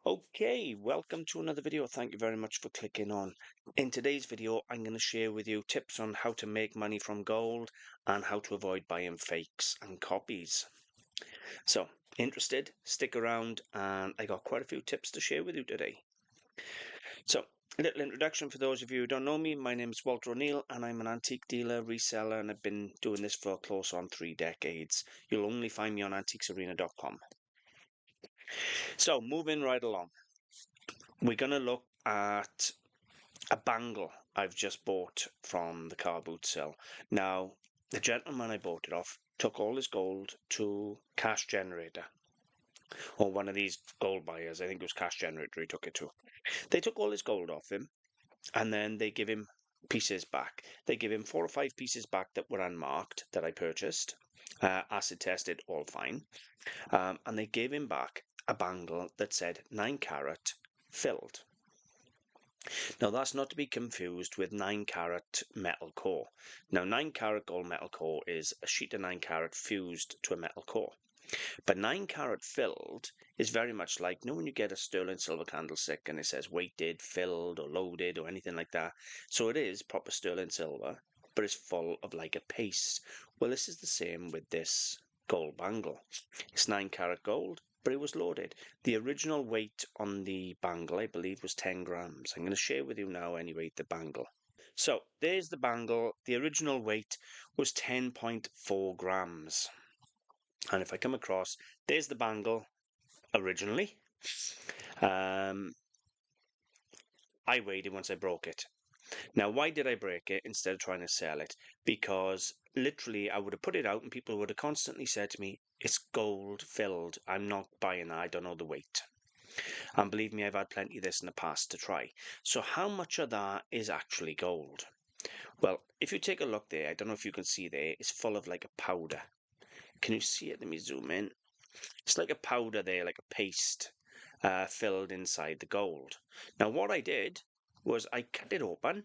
Okay, welcome to another video. Thank you very much for clicking on. In today's video, I'm going to share with you tips on how to make money from gold and how to avoid buying fakes and copies. So, interested? Stick around, and I got quite a few tips to share with you today. So, a little introduction for those of you who don't know me. My name is Walter O'Neill, and I'm an antique dealer, reseller, and I've been doing this for close on 3 decades. You'll only find me on antiquesarena.com. So, moving right along. We're going to look at a bangle I've just bought from the car boot sale. Now, the gentleman I bought it off took all his gold to Cash Generator, or one of these gold buyers. I think it was Cash Generator he took it to. They took all his gold off him, and then they give him pieces back. They give him 4 or 5 pieces back that were unmarked that I purchased, acid tested, all fine, and they gave him back a bangle that said 9 carat filled. Now that's not to be confused with 9 carat metal core. Now 9 carat gold metal core is a sheet of 9 carat fused to a metal core. But 9 carat filled is very much like, you know, when you get a sterling silver candlestick and it says weighted, filled or loaded or anything like that. So it is proper sterling silver, but it's full of like a paste. Well, this is the same with this gold bangle. It's 9 carat gold, but it was loaded. The original weight on the bangle, I believe, was 10 grams. I'm going to share with you now anyway the bangle. So there's the bangle. The original weight was 10.4 grams. And if I come across, there's the bangle originally. I weighed it once I broke it. Now, why did I break it instead of trying to sell it? Because literally I would have put it out and people would have constantly said to me, it's gold filled. I'm not buying that. I don't know the weight. And believe me, I've had plenty of this in the past to try. So how much of that is actually gold? Well, if you take a look there, I don't know if you can see there, it's full of like a powder. Can you see it? Let me zoom in. It's like a powder there, like a paste filled inside the gold. Now what I did was I cut it open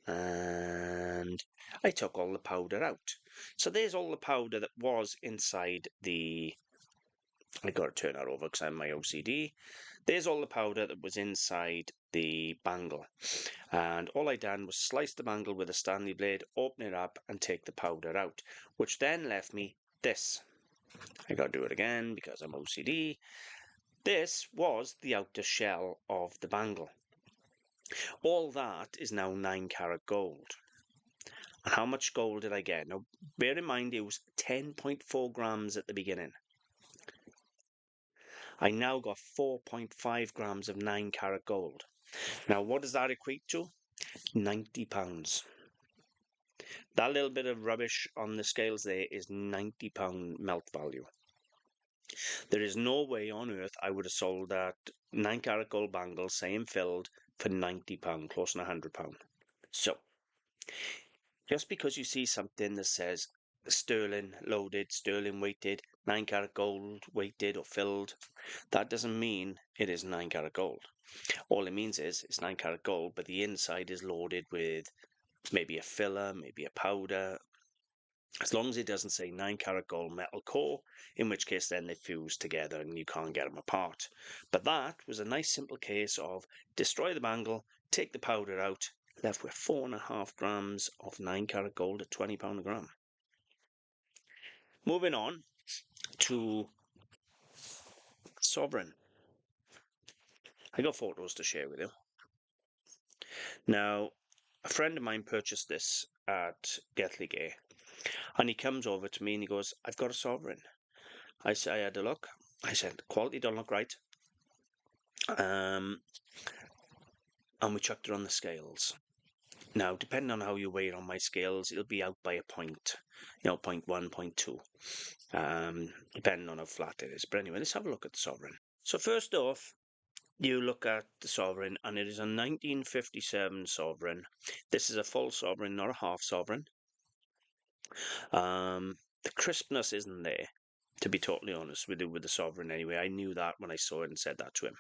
and I took all the powder out. So there's all the powder that was inside the... I got to turn that over because I'm my OCD. There's all the powder that was inside the bangle. And all I done was slice the bangle with a Stanley blade, open it up and take the powder out, which then left me this. I got to do it again because I'm OCD. This was the outer shell of the bangle. All that is now 9 carat gold. And how much gold did I get? Now, bear in mind it was 10.4 grams at the beginning. I now got 4.5 grams of 9 carat gold. Now, what does that equate to? £90. That little bit of rubbish on the scales there is £90 melt value. There is no way on earth I would have sold that 9 carat gold bangle, same filled, for £90, close to £100. So, just because you see something that says sterling loaded, sterling weighted, 9 carat gold weighted or filled, that doesn't mean it is 9 carat gold. All it means is it's 9 carat gold, but the inside is loaded with maybe a filler, maybe a powder. As long as it doesn't say 9 carat gold metal core, in which case then they fuse together and you can't get them apart. But that was a nice simple case of destroy the bangle, take the powder out, left with 4.5 grams of 9 carat gold at £20 a gram. Moving on to sovereign. I got photos to share with you. Now, a friend of mine purchased this at Gay, and he comes over to me and he goes, I've got a sovereign. I had a look. I said, quality don't look right. And we chucked it on the scales. Now, depending on how you weigh it on my scales, it'll be out by a point, 0.1, 0.2, depending on how flat it is. But anyway, let's have a look at the sovereign. So first off, you look at the sovereign, and it is a 1957 sovereign. This is a full sovereign, not a half sovereign. The crispness isn't there, to be totally honest with you, with the sovereign anyway. I knew that when I saw it and said that to him.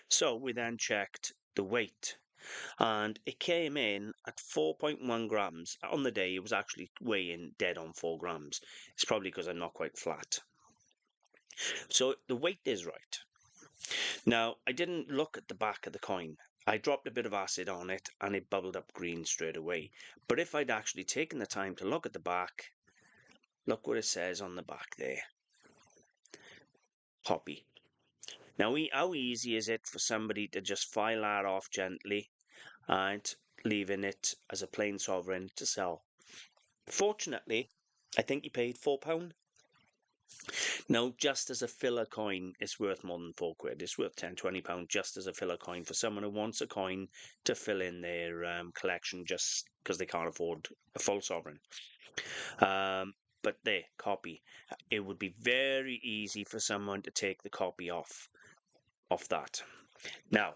So we then checked the weight, and it came in at 4.1 grams. On the day, it was actually weighing dead on 4 grams. It's probably because I'm not quite flat. So the weight is right. Now, I didn't look at the back of the coin. I dropped a bit of acid on it and it bubbled up green straight away. But if I'd actually taken the time to look at the back, look what it says on the back there. Poppy. Now, how easy is it for somebody to just file that off gently and leaving it as a plain sovereign to sell? Fortunately, I think he paid £4. Now, just as a filler coin, it's worth more than £4. It's worth £10, £20 just as a filler coin for someone who wants a coin to fill in their collection just because they can't afford a full sovereign. But there, copy. It would be very easy for someone to take the copy off that. Now,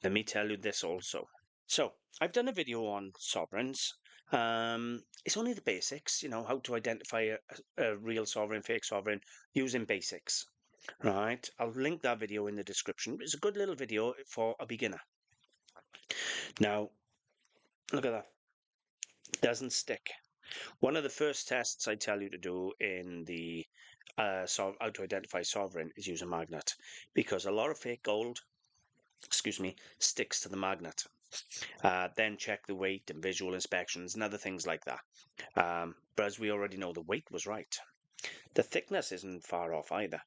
let me tell you this also. So, I've done a video on sovereigns. It's only the basics, how to identify a real sovereign, fake sovereign, using basics. Right, I'll link that video in the description. It's a good little video for a beginner. Now, look at that. Doesn't stick. One of the first tests I tell you to do in the how to identify sovereign is use a magnet, because a lot of fake gold, sticks to the magnet. Then check the weight and visual inspections and other things like that. But as we already know, the weight was right. The thickness isn't far off either.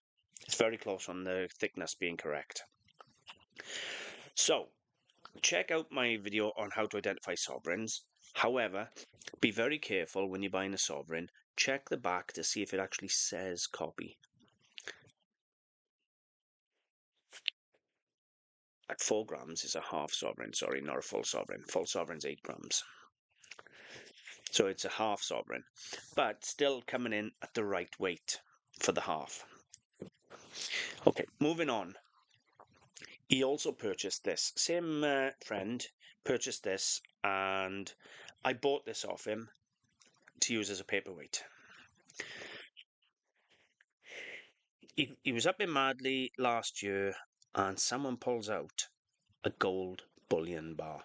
It's very close on the thickness being correct. So, check out my video on how to identify sovereigns. However, be very careful when you're buying a sovereign. Check the back to see if it actually says copy. At 4 grams is a half sovereign, sorry, not a full sovereign. Full sovereign's 8 grams. So it's a half sovereign, but still coming in at the right weight for the half. Okay, moving on. He also purchased this. Same friend purchased this, and I bought this off him to use as a paperweight. He was up in Madley last year, and someone pulls out a gold bullion bar.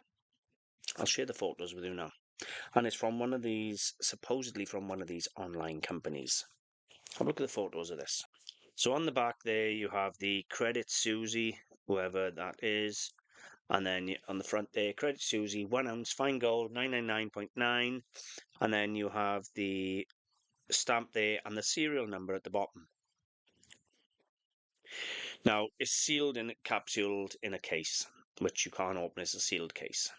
I'll share the photos with you now. And it's from one of these, supposedly from one of these online companies. Have a look at the photos of this. So on the back there, you have the Credit Susie, whoever that is. And then on the front there, Credit Susie, 1 ounce, fine gold, 999.9. And then you have the stamp there and the serial number at the bottom. Now, it's sealed and capsuled in a case, which you can't open as a sealed case.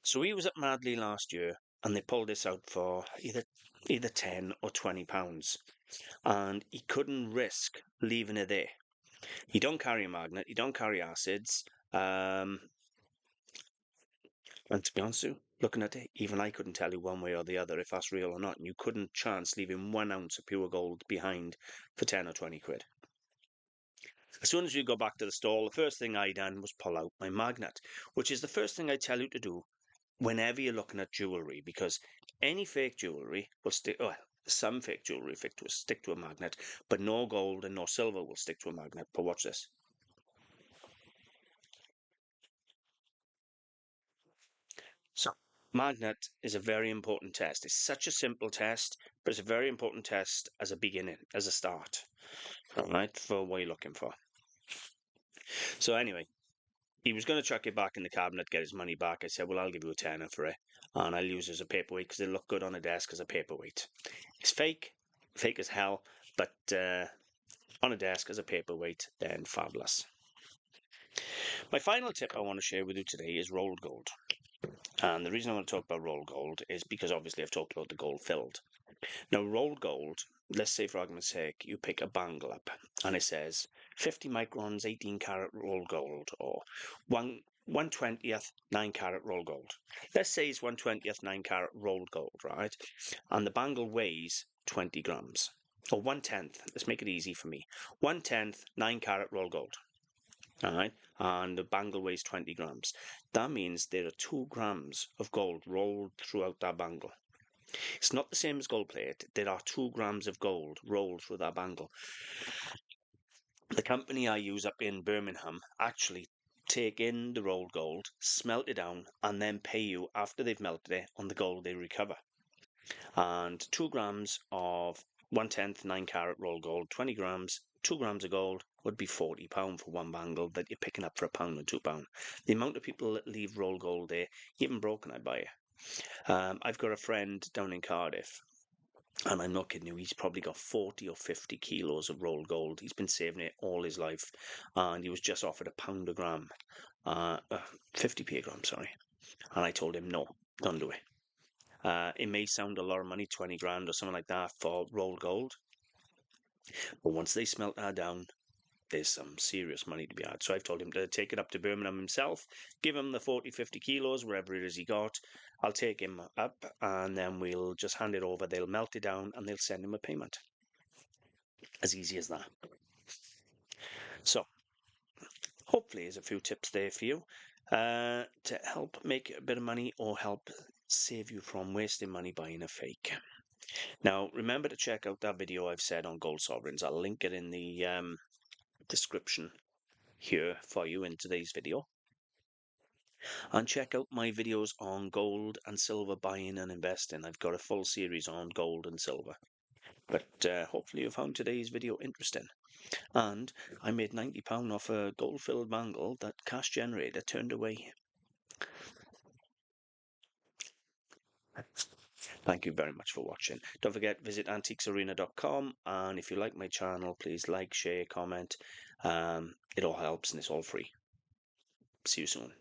So he was at Madley last year, and they pulled this out for either 10 or 20 pounds. And he couldn't risk leaving it there. You don't carry a magnet, you don't carry acids, and to be honest with you, looking at it, even I couldn't tell you one way or the other if that's real or not, and you couldn't chance leaving 1 ounce of pure gold behind for 10 or 20 quid. As soon as you go back to the stall, the first thing I done was pull out my magnet, which is the first thing I tell you to do whenever you're looking at jewellery, because any fake jewellery will stick, well, some fake jewellery will stick to a magnet, but no gold and no silver will stick to a magnet. But watch this. So, magnet is a very important test. It's such a simple test, but it's a very important test as a beginning, as a start, all right, for what you're looking for. So anyway, he was going to chuck it back in the cabinet, get his money back. I said, well, I'll give you a tenner for it, and I'll use it as a paperweight because it'll look good on a desk as a paperweight. It's fake as hell, but on a desk as a paperweight, then fabulous. My final tip I want to share with you today is rolled gold. And the reason I want to talk about rolled gold is because obviously I've talked about the gold filled. Now, rolled gold, let's say for argument's sake, you pick a bangle up and it says 50 microns, 18 karat rolled gold, or 1/20th 9 karat rolled gold. Let's say it's 1/20th 9 karat rolled gold, right? And the bangle weighs 20 grams, or 1/10. Let's make it easy for me. 1/10 9 karat rolled gold. All right, and the bangle weighs 20 grams. That means there are 2 grams of gold rolled throughout that bangle. It's not the same as gold plate. There are 2 grams of gold rolled through that bangle. The company I use up in Birmingham actually take in the rolled gold, smelt it down, and then pay you after they've melted it on the gold they recover. And 2 grams of 1/10 9 karat rolled gold, 20 grams 2 grams of gold would be £40 for one bangle that you're picking up for £1 and £2. The amount of people that leave roll gold there, even broken, I buy it. I've got a friend down in Cardiff, and I'm not kidding you, he's probably got 40 or 50 kilos of rolled gold. He's been saving it all his life, and he was just offered £1 a gram, 50p a gram, sorry. And I told him, no, don't do it. It may sound a lot of money, 20 grand or something like that for rolled gold, but once they smelt that down, there's some serious money to be had. So I've told him to take it up to Birmingham himself, give him the 40, 50 kilos, wherever it is he got. I'll take him up, and then we'll just hand it over. They'll melt it down, and they'll send him a payment. As easy as that. So, hopefully there's a few tips there for you to help make a bit of money or help save you from wasting money buying a fake. Now, remember to check out that video I've said on gold sovereigns. I'll link it in the description here for you in today's video. And check out my videos on gold and silver buying and investing. I've got a full series on gold and silver. But hopefully you found today's video interesting. And I made £90 off a gold-filled bangle that Cash Generator turned away. Thank you very much for watching. Don't forget, visit antiquesarena.com, and if you like my channel, please like, share, comment. It all helps, and it's all free. See you soon.